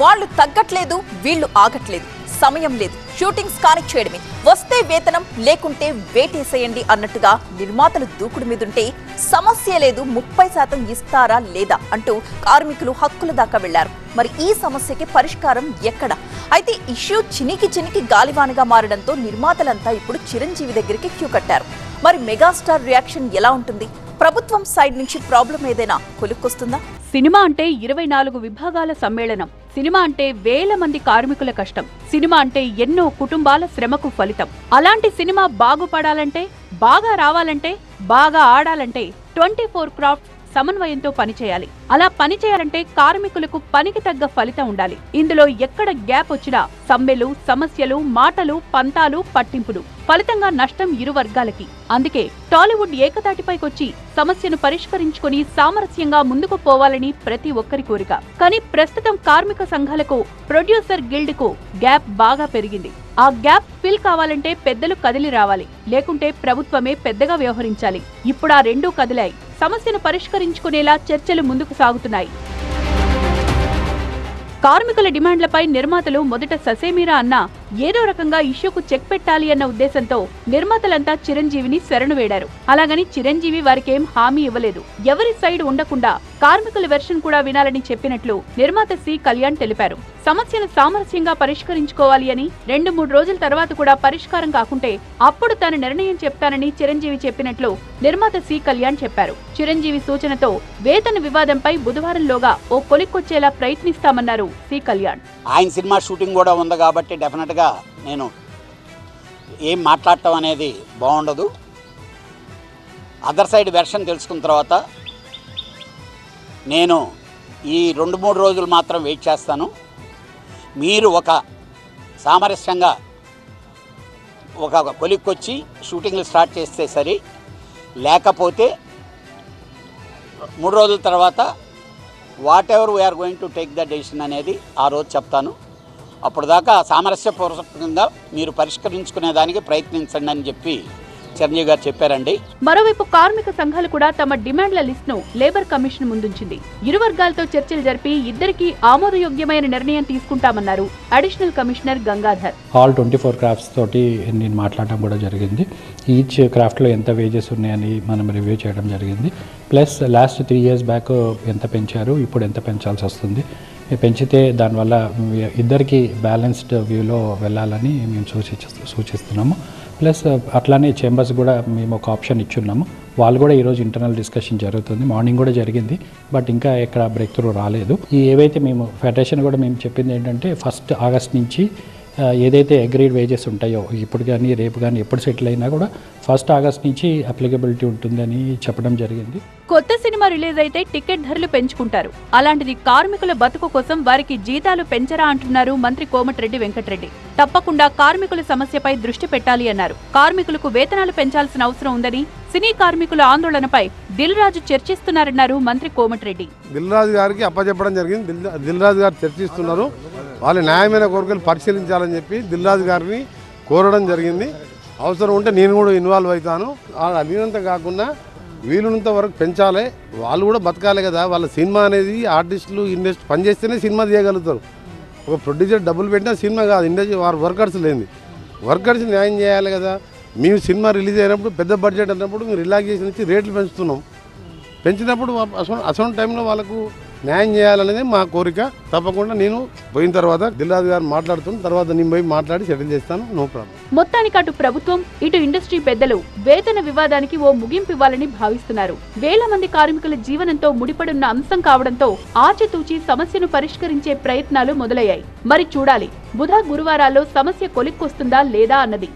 వాళ్ళు తగ్గట్లేదు, వీళ్ళు ఆగట్లేదు, సమయం లేదు, షూటింగ్స్ కానిచ్చేయడమే, వస్తే వేతనం లేకుంటే వేటేసేయండి అన్నట్టుగా నిర్మాతలు దూకుడు మీదుంటే సమస్య లేదు, 30% ఇస్తారా లేదా అంటూ కార్మికులు హక్కుల దాకా వెళ్లారు. మరి ఈ సమస్యకి పరిష్కారం ఎక్కడ? అయితే ఇష్యూ చినికి గాలివానగా మారడంతో నిర్మాతలంతా ఇప్పుడు చిరంజీవి దగ్గరికి క్యూ కట్టారు. మరి మెగాస్టార్ రియాక్షన్ ఎలా ఉంటుంది? ప్రభుత్వం సైడ్ నుంచి ప్రాబ్లం ఏదైనా కొలుక్కొస్తుందా? సినిమా అంటే 24 విభాగాల సమ్మేళనం. సినిమా అంటే వేల మంది కార్మికుల కష్టం. సినిమా అంటే ఎన్నో కుటుంబాల శ్రమకు ఫలితం. అలాంటి సినిమా బాగుపడాలంటే, బాగా రావాలంటే, బాగా ఆడాలంటే 24 క్రాఫ్ట్స్ సమన్వయంతో పనిచేయాలి. అలా పనిచేయాలంటే కార్మికులకు పనికి తగ్గ ఫలితం ఉండాలి. ఇందులో ఎక్కడ గ్యాప్ వచ్చినా సమ్మెలు, సమస్యలు, మాటలు, పంతాలు, పట్టింపులు, ఫలితంగా నష్టం ఇరు వర్గాలకి. అందుకే టాలీవుడ్ ఏకతాటిపైకొచ్చి సమస్యను పరిష్కరించుకుని సామరస్యంగా ముందుకు పోవాలని ప్రతి ఒక్కరి కోరిక. కానీ ప్రస్తుతం కార్మిక సంఘాలకు, ప్రొడ్యూసర్ గిల్డ్ కు గ్యాప్ బాగా పెరిగింది. ఆ గ్యాప్ ఫిల్ కావాలంటే పెద్దలు కదిలి రావాలి, లేకుంటే ప్రభుత్వమే పెద్దగా వ్యవహరించాలి. ఇప్పుడు ఆ రెండూ కదిలాయి. సమస్యను పరిష్కరించుకునేలా చర్చలు ముందుకు సాగుతున్నాయి. కార్మికుల డిమాండ్లపై నిర్మాతలు మొదట ససేమిరా అన్నా ఏదో రకంగా ఇష్యూకు చెక్ పెట్టాలి అన్న ఉద్దేశంతో నిర్మాతలంతా చిరంజీవిని శరణు వేడారు. అలాగని చిరంజీవి వారికేం హామీ ఇవ్వలేదు. ఎవరి సైడ్ ఉండకుండా కార్మికుల వెర్షన్ కూడా వినాలని చెప్పినట్లు నిర్మాత సి కళ్యాణ్ తెలిపారు. సమస్యను సామరస్యంగా పరిష్కరించుకోవాలి అని, 2-3 రోజుల తర్వాత కూడా పరిష్కారం కాకుంటే అప్పుడు తన నిర్ణయం చెప్తానని చిరంజీవి చెప్పినట్లు నిర్మాత సి కళ్యాణ్ చెప్పారు. చిరంజీవి సూచనతో వేతన వివాదంపై బుధవారంలోగా ఓ కొలిక్కొచ్చేలా ప్రయత్నిస్తామన్నారు సి కళ్యాణ్. ఆయన సినిమా షూటింగ్ కూడా ఉంది కాబట్టి డెఫినెట్గా నేను ఏం మాట్లాడటం అనేది బాగుండదు. అదర్ సైడ్ వెర్షన్ తెలుసుకున్న తర్వాత నేను ఈ 2-3 రోజులు మాత్రం వెయిట్ చేస్తాను. మీరు ఒక సామరస్యంగా ఒక కొలిక్కొచ్చి షూటింగ్లు స్టార్ట్ చేస్తే సరి, లేకపోతే 3 రోజుల తర్వాత whatever we're going to take the decision అనేది ఆ రోజు చెప్తాను. అప్పుడు దాకా సామరస్యపూర్వకంగా మీరు పరిష్కరించుకునేదానికి ప్రయత్నించండి అని చెప్పి చిరంజీవి గారు చెప్పారండి. మరోవైపు కార్మిక సంఘాలు కూడా తమ డిమాండ్ల లిస్ట్ ను లేబర్ కమిషన్ ముందుంచింది. ఇరు వర్గాలతో చర్చలు జరిపి ఇద్దరికి ఆమోదయోగ్యమైన నిర్ణయం తీసుకుంటామన్నారు additional commissioner Gangadhar. All 24 crafts తోటి నేను మాట్లాడడం కూడా జరిగింది. ఈచ్ క్రాఫ్ట్లో ఎంత వేజెస్ ఉన్నాయని మనం రివ్యూ చేయడం జరిగింది. ప్లస్ లాస్ట్ 3 years బ్యాక్ ఎంత పెంచారు, ఇప్పుడు ఎంత పెంచాల్సి వస్తుంది, పెంచితే దానివల్ల ఇద్దరికి బ్యాలెన్స్డ్ వ్యూలో వెళ్ళాలని మేము సూచిస్తున్నాము. ప్లస్ అట్లానే చేంబర్స్ కూడా మేము ఒక ఆప్షన్ ఇచ్చున్నాము. వాళ్ళు కూడా ఈరోజు ఇంటర్నల్ డిస్కషన్ జరుగుతుంది. మార్నింగ్ కూడా జరిగింది, బట్ ఇంకా ఎక్కడ బ్రేక్ త్రూ రాలేదు. ఈ ఏవైతే మేము ఫెడరేషన్ కూడా మేము చెప్పింది ఏంటంటే 1st August నుంచి ఏదైతే అగ్రీడ్ వేజెస్ ఉంటాయో ఇప్పుడు కానీ రేపు కానీ ఎప్పుడు సెటిల్ అయినా కూడా 1st August నుంచి అప్లికబిలిటీ ఉంటుందని చెప్పడం జరిగింది. కొత్త సినిమా రిలీజ్ అయితే టికెట్ ధరలు పెంచుకుంటారు. అలాంటిది కార్మికుల బతుకు కోసం వారికి జీతాలు పెంచరా అంటున్నారు మంత్రి కోమటిరెడ్డి వెంకటరెడ్డి. తప్పకుండా కార్మికుల సమస్యపై దృష్టి పెట్టాలి అన్నారు. కార్మికులకు వేతనాలు పెంచాల్సిన అవసరం ఉందని, సినీ కార్మికుల ఆందోళనపై దిల్ రాజు చర్చిస్తున్నారన్నారు మంత్రి కోమటిరెడ్డి. దిల్ రాజు గారికి అప్పచెప్పడం జరిగింది. దిల్ రాజు గారు చర్చిస్తున్నారు. వాళ్ళ న్యాయమైన కోరికలు పరిశీలించాలని చెప్పి దిల్ రాజు గారిని కోరడం జరిగింది. అవసరం ఉంటే నేను కూడా ఇన్వాల్వ్ అవుతాను. అడిగినంత కాకుండా వీలున్నంత వరకు పెంచాలి. వాళ్ళు కూడా బతకాలి కదా. వాళ్ళ సినిమా అనేది ఆర్టిస్టులు, ఇండస్ట్రీ పనిచేస్తేనే సినిమా తీయగలుగుతారు. ఒక ప్రొడ్యూసర్ డబ్బులు పెట్టినా సినిమా కాదు. ఇండస్ట్రీ వారు వర్కర్స్ లేని వర్కర్స్ న్యాయం చేయాలి కదా. మేము సినిమా రిలీజ్ అయినప్పుడు పెద్ద బడ్జెట్ అన్నప్పుడు మేము రిలాక్సేషన్ ఇచ్చి రేట్లు పెంచుతున్నాం. పెంచినప్పుడు అసలు టైంలో వాళ్ళకు న్యాయం చేయాలనేది మా కోరిక. తప్పకుండా నేను పోయిన తర్వాత దిల్ రాజు గారు మాట్లాడుతున్న తర్వాత నేను పోయి మాట్లాడి సెటిల్ చేస్తాను. No problem. మొత్తానికి అటు ప్రభుత్వం, ఇటు ఇండస్ట్రీ పెద్దలు వేతన వివాదానికి ఓ ముగింపు ఇవ్వాలని భావిస్తున్నారు. వేల మంది కార్మికుల జీవనంతో ముడిపడున్న అంశం కావడంతో ఆచితూచి సమస్యను పరిష్కరించే ప్రయత్నాలు మొదలయ్యాయి. మరి చూడాలి బుధ గురువారాల్లో సమస్య కొలిక్కొస్తుందా లేదా అన్నది.